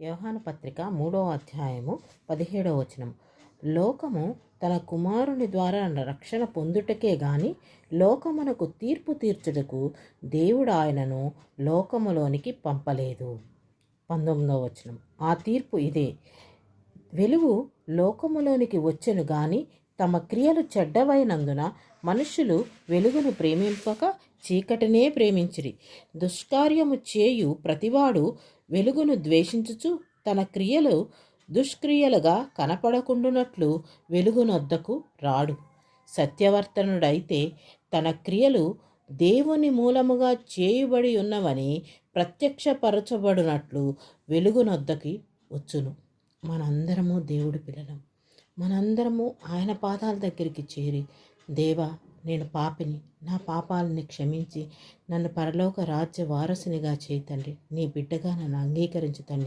యోహాను పత్రిక 3వ అధ్యాయము 17వ వచనం. లోకము తన కుమారుని ద్వారా రక్షణ పొందుటకే గాని లోకమునకు తీర్పు తీర్చుటకు దేవుడు ఆయనను లోకములోనికి పంపలేదు. 19వ వచనం. ఆ తీర్పు ఇదే: వెలుగు లోకములోనికి వచ్చెను గాని తమ క్రియలు చెడ్డవైనందున మనుష్యులు వెలుగును ప్రేమింపక చీకటినే ప్రేమించిరి. దుష్కార్యము చేయు ప్రతివాడు వెలుగును ద్వేషించుచు తన క్రియలు దుష్క్రియలుగా కనపడకుండునట్లు వెలుగునొద్దకు రాడు. సత్యవర్తనుడైతే తన క్రియలు దేవుని మూలముగా చేయుబడి ఉన్నవని ప్రత్యక్షపరచబడినట్లు వెలుగునొద్దకి వచ్చును. మనందరము దేవుడి పిల్లలం. మనందరము ఆయన పాదాల దగ్గరికి చేరి, దేవా, నేను పాపిని, నా పాపాలని క్షమించి నన్ను పరలోక రాజ్య వారసునిగా చేయి తండ్రి, నీ బిడ్డగా నన్ను అంగీకరించు తండ్రి.